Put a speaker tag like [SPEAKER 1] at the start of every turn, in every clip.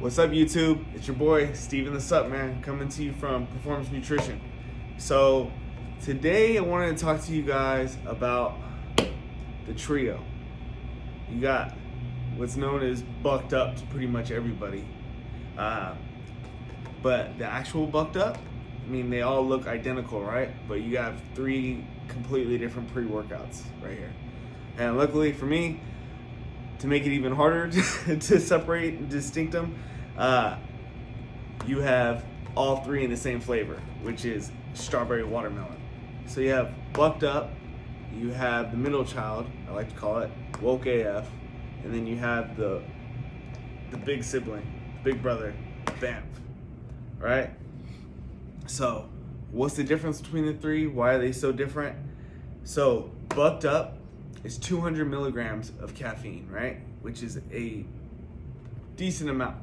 [SPEAKER 1] What's up, YouTube? It's your boy, Steven the Sup, man, coming to you from Performance Nutrition. So, today I wanted to talk to you guys about the trio. You got what's known as bucked up to pretty much everybody. But the actual bucked up, I mean, they all look identical, right? But you have three completely different pre-workouts right here. And luckily for me, to make it even harder to separate and distinct them, you have all three in the same flavor, which is strawberry watermelon. So you have bucked up, you have the middle child, I like to call it, woke AF, and then you have the big sibling, big brother, BAMF, right? So what's the difference between the three? Why are they so different? So bucked up is 200 milligrams of caffeine, right? Which is a decent amount.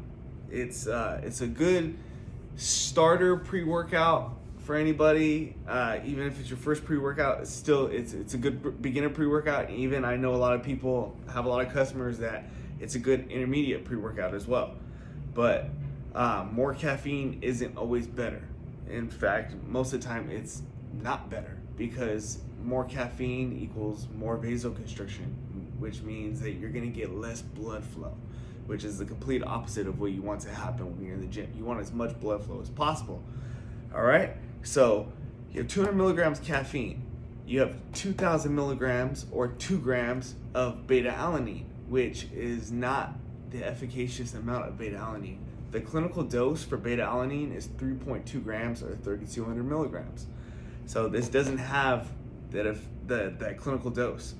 [SPEAKER 1] It's a good starter pre-workout for anybody. Even if it's your first pre-workout, it's a good beginner pre-workout. Even I know a lot of people have a lot of customers that it's a good intermediate pre-workout as well. But more caffeine isn't always better. In fact, most of the time it's not better, because more caffeine equals more vasoconstriction, which means that you're going to get less blood flow, which is the complete opposite of what you want to happen when you're in the gym. You want as much blood flow as possible. All right, so you have 200 milligrams caffeine. You have 2,000 milligrams or 2 grams of beta-alanine, which is not the efficacious amount of beta-alanine. The clinical dose for beta-alanine is 3.2 grams or 3,200 milligrams. So this doesn't have that clinical dose.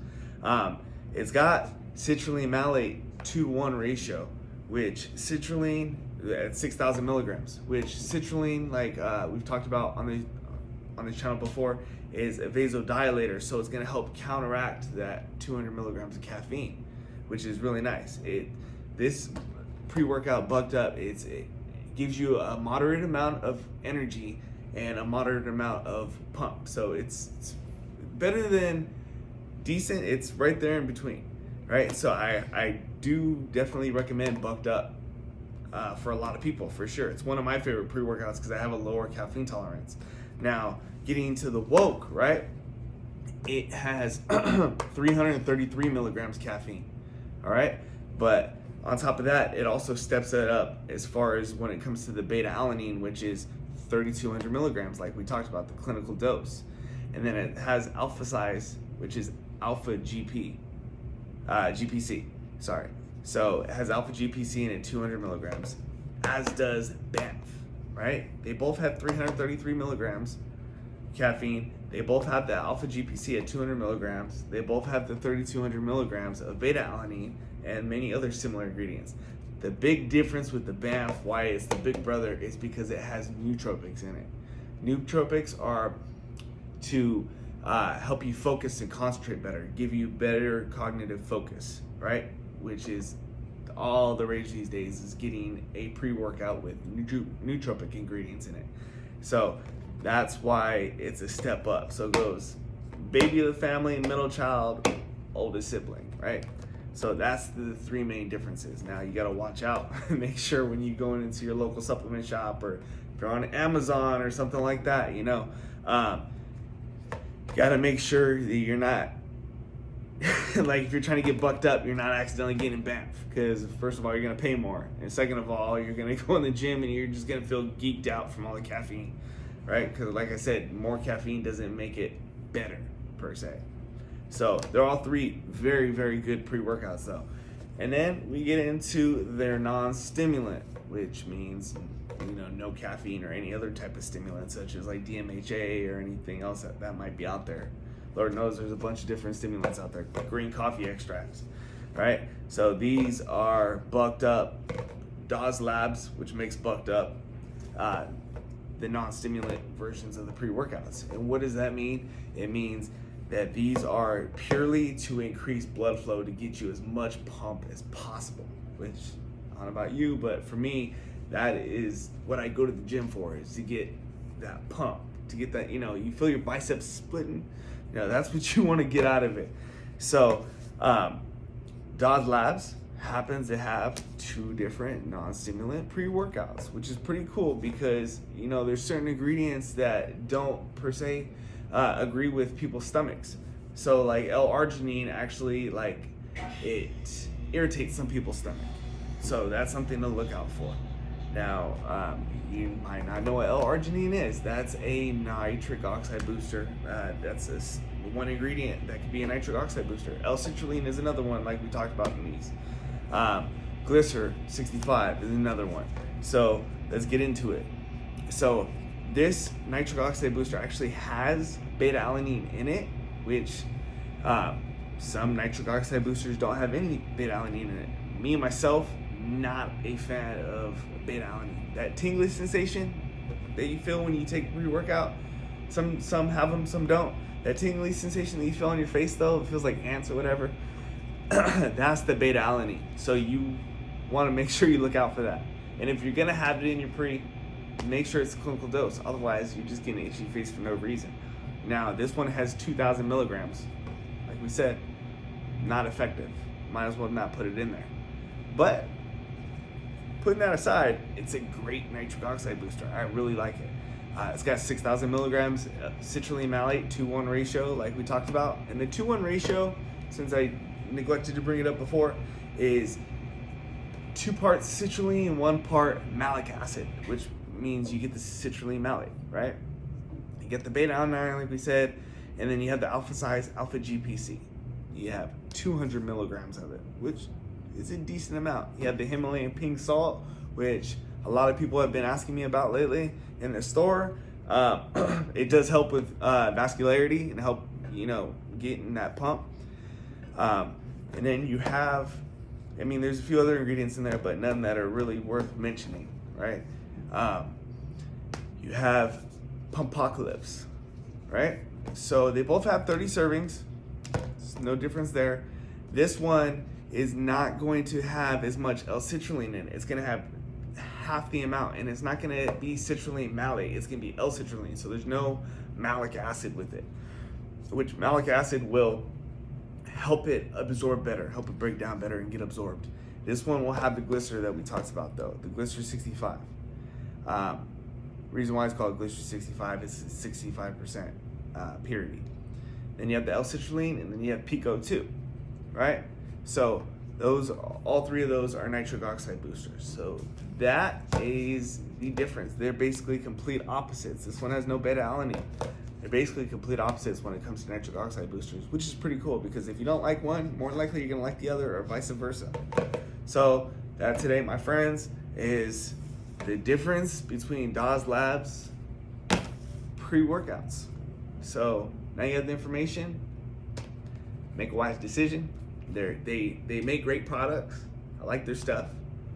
[SPEAKER 1] It's got citrulline malate 2:1 ratio, which citrulline at 6,000 milligrams, which citrulline, like we've talked about on the channel before, is a vasodilator, so it's going to help counteract that 200 milligrams of caffeine, which is really nice. This pre-workout bucked up, it gives you a moderate amount of energy and a moderate amount of pump, so it's better than decent. It's right there in between, right? So I do definitely recommend bucked up for a lot of people, for sure. It's one of my favorite pre-workouts because I have a lower caffeine tolerance. Now, getting into the woke, right? It has 333 milligrams caffeine, all right? But on top of that, it also steps it up as far as when it comes to the beta-alanine, which is 3,200 milligrams, like we talked about, the clinical dose. And then it has alpha size, which is alpha GPC, sorry. So it has alpha GPC in it, 200 milligrams, as does BAMF, right? They both have 333 milligrams caffeine. They both have the alpha GPC at 200 milligrams. They both have the 3,200 milligrams of beta-alanine and many other similar ingredients. The big difference with the BAMF, why it's the big brother, is because it has nootropics in it. Nootropics are to help you focus and concentrate better, give you better cognitive focus, right? Which is all the rage these days, is getting a pre-workout with nootropic ingredients in it. So that's why it's a step up. So it goes baby of the family, middle child, oldest sibling, right? So that's the three main differences. Now you gotta watch out, make sure when you go into your local supplement shop, or if you're on Amazon or something like that, you know, gotta make sure that you're not like, if you're trying to get bucked up, you're not accidentally getting BAMF, because first of all, you're gonna pay more, and second of all, you're gonna go in the gym and you're just gonna feel geeked out from all the caffeine, right? Because like I said, more caffeine doesn't make it better per se. So they're all three very, very good pre-workouts though. And then we get into their non-stimulant, which means, you know, no caffeine or any other type of stimulant, such as like DMHA or anything else that might be out there. Lord knows there's a bunch of different stimulants out there, like green coffee extracts, right? So these are bucked up Dawes Labs, which makes bucked up the non-stimulant versions of the pre-workouts. And what does that mean? It means that these are purely to increase blood flow, to get you as much pump as possible, which I don't know about you, but for me, that is what I go to the gym for, is to get that pump, to get that, you know, you feel your biceps splitting, you know, that's what you want to get out of it. So Dawes Labs happens to have 2 different non-stimulant pre-workouts, which is pretty cool because, you know, there's certain ingredients that don't per se agree with people's stomachs. So like L-arginine actually, like, it irritates some people's stomach. So that's something to look out for. Now, you might not know what L-arginine is. That's a nitric oxide booster. That's one ingredient that could be a nitric oxide booster. L-citrulline is another one, like we talked about in these. Glycer 65 is another one. So let's get into it. So this nitric oxide booster actually has beta-alanine in it, which some nitric oxide boosters don't have any beta-alanine in it. Me and myself, not a fan of beta-alanine. That tingly sensation that you feel when you take pre-workout, some have them, some don't. That tingly sensation that you feel on your face, though, it feels like ants or whatever. That's the beta-alanine. So you want to make sure you look out for that. And if you're gonna have it in your pre, make sure it's a clinical dose. Otherwise, you're just getting an itchy face for no reason. Now, this one has 2,000 milligrams. Like we said, not effective. Might as well not put it in there. But putting that aside, it's a great nitric oxide booster. I really like it. It's got 6,000 milligrams citrulline malate 2:1 ratio, like we talked about. And the 2:1 ratio, since I neglected to bring it up before, is 2 parts citrulline and 1 part malic acid, which means you get the citrulline malate, right? You get the beta-alanine, like we said, and then you have the alpha size alpha GPC. You have 200 milligrams of it, which is a decent amount. You have the Himalayan pink salt, which a lot of people have been asking me about lately in the store. It does help with vascularity and help, you know, getting that pump. And then you have, I mean, there's a few other ingredients in there, but none that are really worth mentioning, right? You have ocalypse, right? So they both have 30 servings. There's no difference there. This one is not going to have as much L-citrulline in it. It's going to have half the amount, and it's not going to be citrulline malate. It's going to be L-citrulline, so there's no malic acid with it, which malic acid will help it absorb better, help it break down better and get absorbed. This one will have the glycer that we talked about, though, the glycer 65. Reason why it's called glycer 65 is 65% purity. Then you have the L-citrulline, and then you have Pico 2, right? So those, all 3 of those are nitric oxide boosters. So that is the difference. They're basically complete opposites. This one has no beta-alanine. They're basically complete opposites when it comes to nitric oxide boosters, which is pretty cool because if you don't like one, more likely you're gonna like the other, or vice versa. So that today, my friends, is the difference between Dawes Labs pre-workouts. So now you have the information, make a wise decision. They make great products. I like their stuff.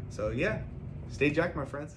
[SPEAKER 1] So yeah, stay jacked, my friends.